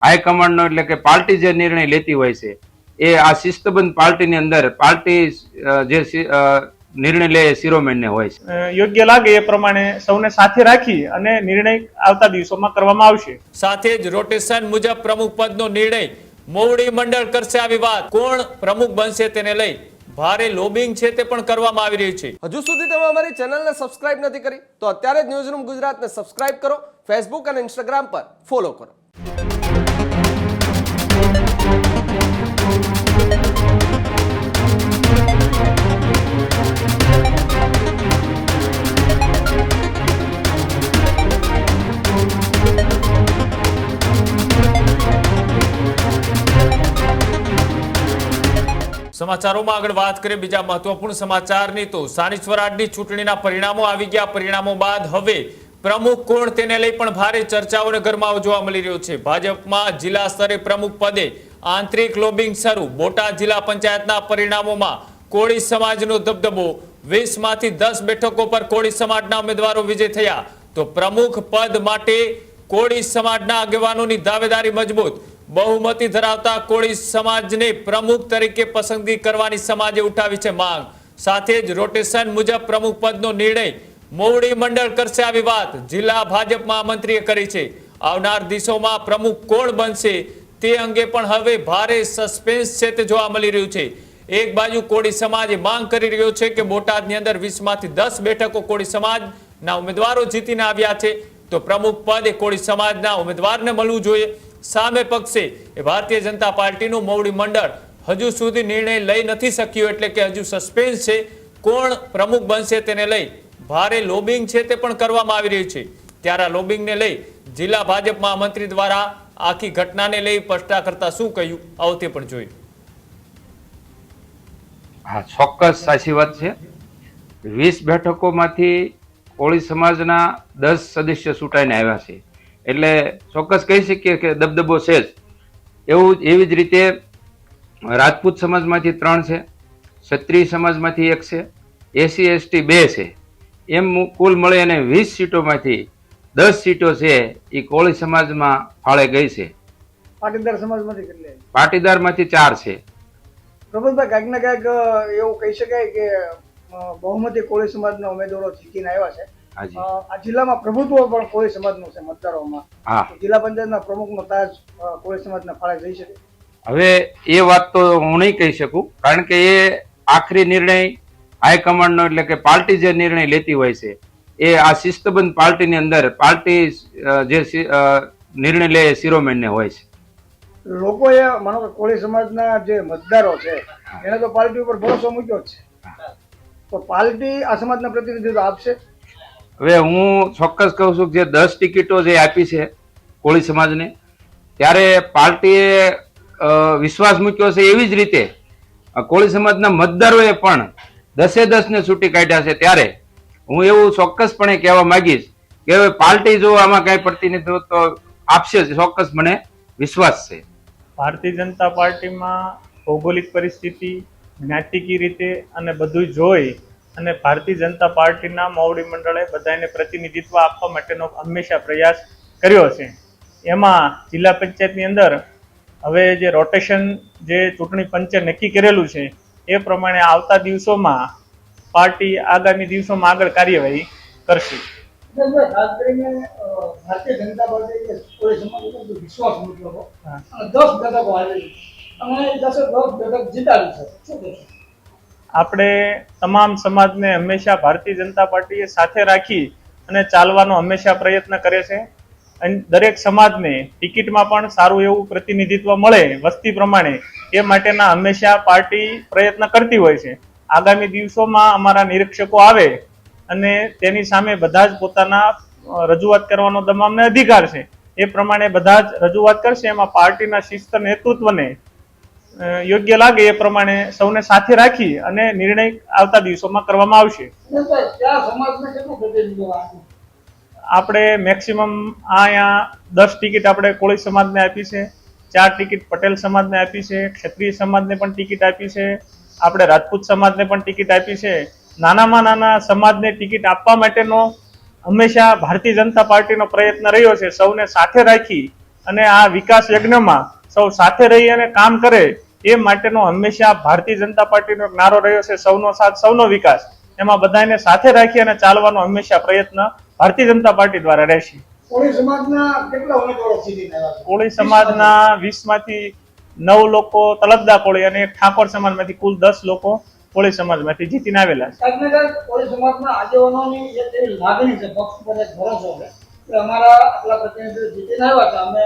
હાઈકમાન્ડનો એટલે કે પાર્ટી જે નિર્ણય લેતી હોય છે એ આ શિસ્તબદ્ધ પાર્ટીની અંદર પાર્ટી જે નિર્ણય લે એ શિરોમણ્ય હોય છે। યોગ્ય લાગે એ પ્રમાણે સૌને સાથે રાખી અને નિર્ણય આવતા દિવસોમાં કરવામાં આવશે। સાથે જ રોટેશન મુજબ પ્રમુખ પદનો નિર્ણય મોવડી મંડળ કરશે। આવી વાત કોણ પ્રમુખ બનશે તેને લઈ ભારે લોબિંગ છે તે પણ કરવામાં આવી રહ્યું છે। હજુ સુધી તમે અમારી ચેનલને સબસ્ક્રાઇબ નથી કરી તો અત્યારે જ ન્યૂઝરૂમ ગુજરાતને સબસ્ક્રાઇબ કરો, ફેસબુક અને ઇન્સ્ટાગ્રામ પર ફોલો કરો। સમાચારોમાં આગળ વાત કરીએ બીજા મહત્વપૂર્ણ સમાચારની તો સ્થાનિક સ્વરાજની ચૂંટણીના પરિણામો આવી ગયા। પરિણામો બાદ હવે પ્રમુખ કોણ તેને લઈ પણ ભારે ચર્ચાઓ અને ગરમાવો જોવા મળી રહ્યો છે। ભાજપમાં જિલ્લા સ્તરે પ્રમુખ પદે આંતરિક લોબિંગ શરૂ। બોટાદ જિલ્લા પંચાયતના પરિણામોમાં કોળી સમાજનો દબદબો। 20 માંથી 10 બેઠકો પર કોળી સમાજના ઉમેદવારો વિજય થયા તો પ્રમુખ પદ માટે કોળી સમાજના આગેવાનોની દાવેદારી મજબૂત। બહુમતી ધરાવતા કોળી સમાજને પ્રમુખ તરીકે પસંદગી કરવાની સમાજે ઉઠાવી છે માંગ। સાથે જ રોટેશન મુજબ પ્રમુખ પદનો નિર્ણય મોવડી મંડળ કરશે। આવી વાત જિલ્લા ભાજપ મહામંત્રીએ કરી છે। આવનાર દિવસોમાં પ્રમુખ કોણ બનશે તે અંગે પણ હવે ભારે સસ્પેન્સ છે તે જોવા મળી રહ્યું છે। એક બાજુ કોળી સમાજ માંગ કરી રહ્યો છે કે બોટાદની અંદર 20 માંથી 10 બેઠકો કોળી સમાજના ઉમેદવારો જીતીને આવ્યા છે તો પ્રમુખ પદ એ કોળી સમાજના ઉમેદવારને મળવું જોઈએ। સામે પક્ષે એ ભારતીય જનતા પાર્ટીનું મોવડી મંડળ હજુ સુધી નિર્ણય લઈ નથી શક્યું એટલે કે હજુ સસ્પેન્સ છે। કોણ પ્રમુખ બનશે તેને લઈ ભારે લોબિંગ છે તે પણ કરવામાં આવી રહ્યું છે। ત્યારે આ લોબિંગને લઈ જિલ્લા ભાજપ મહામંત્રી દ્વારા આખી ઘટનાને લઈ સ્પષ્ટતા કરતા શું કહ્યું આવો તે પણ જોયું। હા, ચોક્કસ સાચી વાત છે। 20 બેઠકોમાંથી કોળી સમાજના 10 સદસ્ય ચૂંટાઈને આવ્યા છે એટલે ચોક્કસ કહી શકીએ કે દબદબો છે જ। એવી જ રીતે રાજપૂત સમાજમાંથી 3 છે, ક્ષત્રિય સમાજમાંથી 1 છે, એસસી એસટી 2 છે, એમ કુલ મળી અને 20 સીટોમાંથી 10 સીટો છે એ કોળી સમાજમાં ફાળે ગઈ છે। પાટીદાર સમાજમાંથી કેટલી? પાટીદારમાંથી 4 છે। પ્રબોધભાઈ, ક્યાંક ને ક્યાંક એવું કહી શકાય કે બહુમતી કોળી સમાજના ઉમેદવારો જીતીને આવ્યા છે। આ જિલ્લામાં પ્રભુત્વ પણ કોળી સમાજનું છે મતદારોમાં। જિલ્લા પંચાયતના પ્રમુખનો તાજ કોળી સમાજના ફાળે જઈ શકે? હવે એ વાત તો હું નહીં કહી શકું કારણ કે એ આખરી નિર્ણય હાઈકમાન્ડનો એટલે કે પાર્ટી જે નિર્ણય લેતી હોય છે એ આ શિસ્તબદ્ધ પાર્ટીની અંદર પાર્ટી જે નિર્ણય લે એ શિરોમણ્ય હોય છે। લોકોએ માનો કે કોળી સમાજના જે મતદારો છે એને તો પાર્ટી ઉપર ભરોસો મૂક્યો જ છે, તો પાર્ટી આ સમાજના પ્રતિનિધિત્વ આપશે? હવે હું ચોક્કસ કહું છું કે જે 10 ટિકિટો જે આપી છે કોળી સમાજને ત્યારે પાર્ટીએ વિશ્વાસ મૂક્યો છે એવી જ રીતે કોળી સમાજના મતદારોએ પણ 10-10 ને છૂટી કાઢ્યા છે। ત્યારે હું એવું ચોક્કસપણે કહેવા માંગીશ કે હવે પાર્ટી જો આમાં કઈ પ્રતિનિધિત્વ તો આપશે જ, ચોક્કસ મને વિશ્વાસ છે। ભારતીય જનતા પાર્ટીમાં ભૌગોલિક પરિસ્થિતિ, જ્ઞાતિકી રીતે અને બધું જોઈ અને ભારતીય જનતા પાર્ટીના મોવડી મંડળે બધાને પ્રતિનિધિત્વ આપવા માટેનો હંમેશા પ્રયાસ કર્યો છે। એમાં જિલ્લા પંચાયતની અંદર હવે જે રોટેશન જે ચૂંટણી પંચે નક્કી કરેલું છે એ પ્રમાણે આવતા દિવસોમાં પાર્ટી આગામી દિવસોમાં આગળ કાર્યવાહી કરશે। ખાસ કરીને ભારતીય જનતા પાર્ટી કોળી સમાજ ઉપર વિશ્વાસ મૂક્યો હતો, 10 બેઠકો આવી અને 10 બેઠક જીતાડી છે, શું કહેશો? આપણે તમામ સમાજને હંમેશા ભારતીય જનતા પાર્ટીએ સાથે રાખી અને ચાલવાનો હંમેશા પ્રયત્ન કરે છે અને દરેક સમાજને ટિકિટમાં પણ સારું એવું પ્રતિનિધિત્વ મળે વસ્તી પ્રમાણે એ માટેના હંમેશા પાર્ટી પ્રયત્ન કરતી હોય છે। આગામી દિવસોમાં અમારા નિરીક્ષકો આવે અને તેની સામે બધા જ પોતાના રજૂઆત કરવાનો તમામને અધિકાર છે, એ પ્રમાણે બધા જ રજૂઆત કરશે। એમાં પાર્ટીના શિસ્ત નેતૃત્વને યોગ્ય લાગે એ પ્રમાણે સૌને સાથે રાખી અને નિર્ણય આવતા દિવસોમાં કરવામાં આવશે। આપણે મેક્સિમમ અહીંયા 10 ટિકિટ આપણે કોળી સમાજને આપી છે, 4 ટિકિટ પટેલ સમાજને આપી છે, ક્ષત્રિય સમાજને પણ ટિકિટ આપી છે, આપણે રાજપૂત સમાજને પણ ટિકિટ આપી છે। નાનામાં નાના સમાજને ટિકિટ આપવા માટેનો હંમેશા ભારતીય જનતા પાર્ટીનો પ્રયત્ન રહ્યો છે, સૌને સાથે રાખી અને આ વિકાસ યજ્ઞમાં સૌ સાથે રહી અને કામ કરે એ માટેનો હંમેશા ભારતીય જનતા પાર્ટીનો એક નારો રહ્યો છે, સૌનો સાથ સૌનો વિકાસ. એમાં બધાને સાથે રાખી અને ચાલવાનો હંમેશા પ્રયત્ન ભારતીય જનતા પાર્ટી દ્વારા રહેશે. કોળી સમાજના કેટલા ઉમેદવારો જીતીને આવ્યા છે? કોળી સમાજના 20 માંથી 9 લોકો તળપદા કોળી અને એક ઠાકોર સમાજમાંથી કુલ 10 લોકો કોળી સમાજમાંથી જીતીને આવેલા છે. ક્યાંક ને ક્યાંક કોળી સમાજના આગેવાનોની એક એવી લાગણી છે, પક્ષ પર એક ભરોસો છે કે અમારા આટલા પ્રતિનિધિઓ જીતીને આવ્યા છે, અમે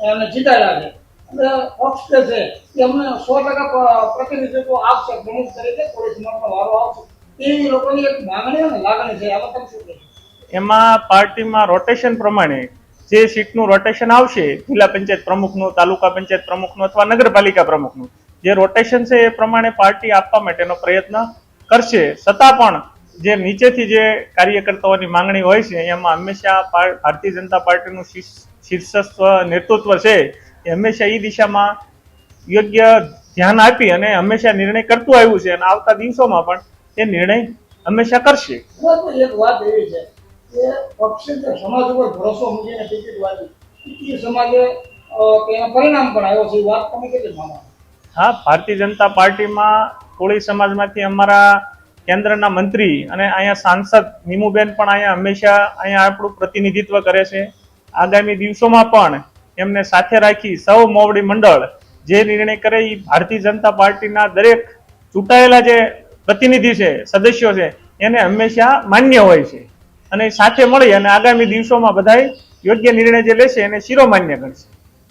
એમને જીતાડ્યા છે અને પક્ષ જે છે એ અમને 100% પ્રતિનિધિત્વ આપશે, પ્રમુખ તરીકે કોળી સમાજનો વારો આવશે એવી લોકોની એક માંગણી અને લાગણી છે. આમાં તમે શું કહેશો? એમાં પાર્ટીમાં રોટેશન પ્રમાણે જે સીટનું રોટેશન આવશે, જિલ્લા પંચાયત પ્રમુખનું, તાલુકા પંચાયત પ્રમુખનું અથવા નગરપાલિકા પ્રમુખનું જે રોટેશન છે એ પ્રમાણે પાર્ટી આપવા માટેનો પ્રયત્ન કરશે. છતાં પણ જે નીચેથી જે કાર્યકર્તાઓની માંગણી હોય છે એમાં હંમેશા ભારતીય જનતા પાર્ટીનું શીર્ષસ્થ નેતૃત્વ છે એ હંમેશા એ દિશામાં યોગ્ય ધ્યાન આપી અને હંમેશા નિર્ણય કરતું આવ્યું છે અને આવતા દિવસોમાં પણ એ નિર્ણય હંમેશા કરશે. એક વાત એવી છે કે પક્ષે જે સમાજ ઉપર ભરોસો મૂકીને ટિકિટ વાળી એ સમાજે તેના પરિણામ પણ આવ્યો છે, એ વાત તમે કેટલી માનો? હા, ભારતીય જનતા પાર્ટીમાં કોળી સમાજમાંથી અમારા કેન્દ્રના મંત્રી અને અહીંયા સાંસદ નીમુબેન પણ અહીંયા હંમેશા અહીંયા આપણું પ્રતિનિધિત્વ કરે છે. આગામી દિવસોમાં પણ એમને સાથે રાખી સૌ મોવડી મંડળ જે નિર્ણય કરે એ ભારતીય જનતા પાર્ટીના દરેક ચૂંટાયેલા જે પ્રતિનિધિ છે, સદસ્યો છે એને હંમેશા માન્ય હોય છે અને સાથે મળી અને આગામી દિવસોમાં બધા યોગ્ય નિર્ણય જે લેશે એને શિરોમાન્ય કરશે.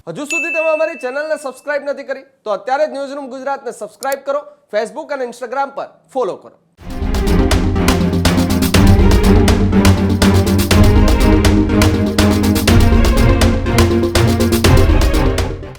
હજુ સુધી તમે અમારી ચેનલને સબસ્ક્રાઇબ નથી કરી તો અત્યારે જ ન્યૂઝરૂમ ગુજરાતને સબસ્ક્રાઇબ કરો, ફેસબુક અને ઇન્સ્ટાગ્રામ પર ફોલો કરો.